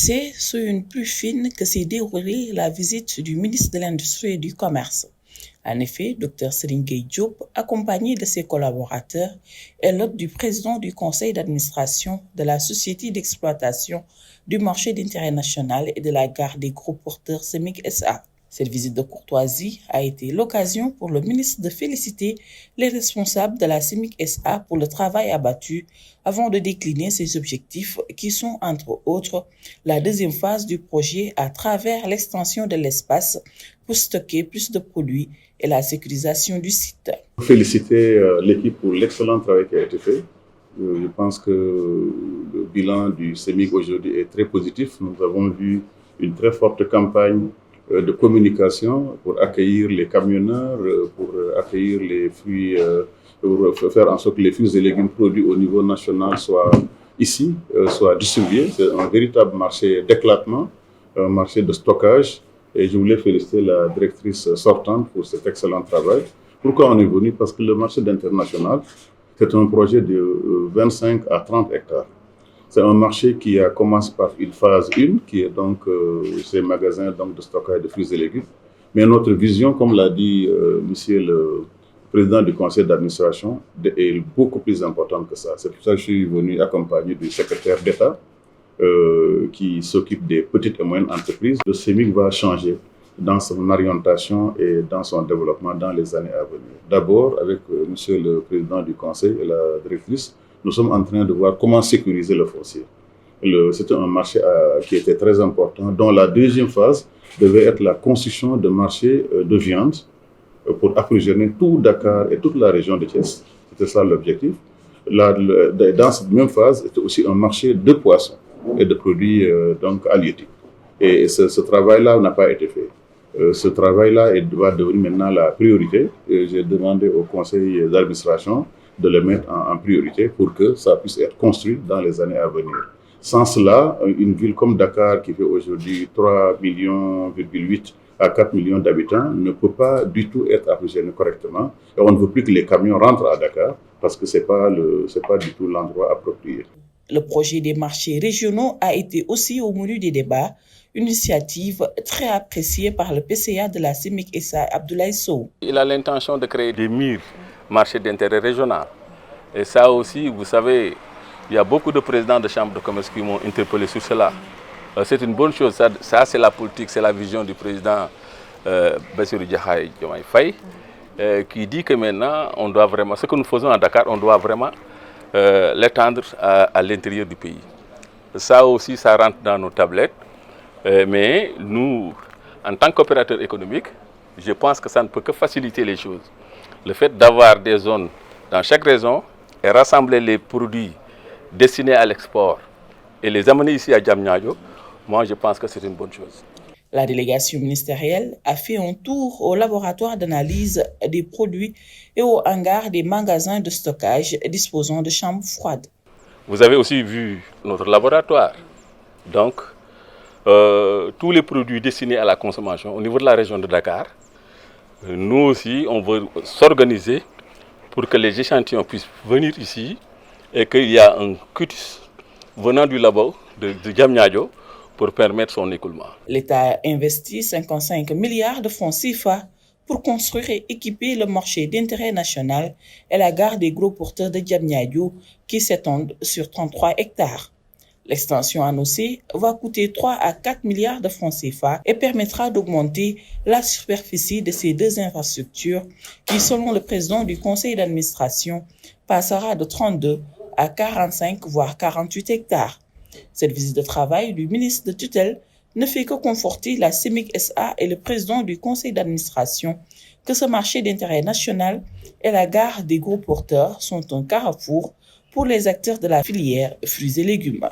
c'est sur une plus fine que s'est déroulée la visite du ministre de l'Industrie et du Commerce. En effet, Dr Serigne Gueye Diop, accompagné de ses collaborateurs, est l'hôte du président du conseil d'administration de la société d'exploitation du marché d'intérêt national et de la gare des gros porteurs CEMIC SA. Cette visite de courtoisie a été l'occasion pour le ministre de féliciter les responsables de la CEMIC SA pour le travail abattu avant de décliner ses objectifs qui sont, entre autres, la deuxième phase du projet à travers l'extension de l'espace pour stocker plus de produits et la sécurisation du site. Féliciter l'équipe pour l'excellent travail qui a été fait. Je pense que le bilan du CEMIC aujourd'hui est très positif. Nous avons vu une très forte campagne de communication pour accueillir les camionneurs, pour accueillir les fruits, pour faire en sorte que les fruits et légumes produits au niveau national soient ici, soient distribués. C'est un véritable marché d'éclatement, un marché de stockage. Et je voulais féliciter la directrice sortante pour cet excellent travail. Pourquoi on est venu? Parce que le marché international, c'est un projet de 25 à 30 hectares. C'est un marché qui a commencé par une phase 1, qui est donc ces magasins donc, de stockage de fruits et légumes. Mais notre vision, comme l'a dit monsieur le président du conseil d'administration, est beaucoup plus importante que ça. C'est pour ça que je suis venu accompagné du secrétaire d'État qui s'occupe des petites et moyennes entreprises. Le CEMIC va changer dans son orientation et dans son développement dans les années à venir. D'abord, avec monsieur le président du conseil et la directrice, nous sommes en train de voir comment sécuriser le foncier. C'était un marché qui était très important, dont la deuxième phase devait être la construction de marchés de viande pour approvisionner tout Dakar et toute la région de Thiès. C'était ça l'objectif. Dans cette même phase, c'était aussi un marché de poissons et de produits donc halieutiques. Et ce travail-là n'a pas été fait. Ce travail-là va devenir maintenant la priorité. J'ai demandé au conseil d'administration de le mettre en priorité pour que ça puisse être construit dans les années à venir. Sans cela, une ville comme Dakar, qui fait aujourd'hui 3,8 millions à 4 millions d'habitants, ne peut pas du tout être approvisionnée correctement. Et on ne veut plus que les camions rentrent à Dakar parce que ce n'est pas du tout l'endroit approprié. Le projet des marchés régionaux a été aussi au menu des débats, une initiative très appréciée par le PCA de la CEMIC SA, Abdoulaye Sow. Il a l'intention de créer des marchés d'intérêt régional. Et ça aussi, vous savez, il y a beaucoup de présidents de chambres de commerce qui m'ont interpellé sur cela. C'est une bonne chose. Ça c'est la politique, c'est la vision du président Bassirou Diomaye Faye qui dit que maintenant, on doit vraiment, ce que nous faisons à Dakar, on doit vraiment l'étendre à l'intérieur du pays. Ça aussi, ça rentre dans nos tablettes. Mais nous, en tant qu'opérateurs économiques, je pense que ça ne peut que faciliter les choses. Le fait d'avoir des zones dans chaque région et rassembler les produits destinés à l'export et les amener ici à Diamniadio, moi je pense que c'est une bonne chose. La délégation ministérielle a fait un tour au laboratoire d'analyse des produits et au hangar des magasins de stockage disposant de chambres froides. Vous avez aussi vu notre laboratoire. Donc, tous les produits destinés à la consommation au niveau de la région de Dakar, nous aussi, on veut s'organiser pour que les échantillons puissent venir ici et qu'il y a un cutis venant du labo de Diamniadio pour permettre son écoulement. L'État a investi 55 milliards de francs CFA pour construire et équiper le marché d'intérêt national et la gare des gros porteurs de Diamniadio qui s'étendent sur 33 hectares. L'extension annoncée va coûter 3 à 4 milliards de francs CFA et permettra d'augmenter la superficie de ces deux infrastructures qui, selon le président du conseil d'administration, passera de 32 à 45 voire 48 hectares. Cette visite de travail du ministre de tutelle ne fait que conforter la CEMIC SA et le président du conseil d'administration que ce marché d'intérêt national et la gare des gros porteurs sont un carrefour pour les acteurs de la filière fruits et légumes.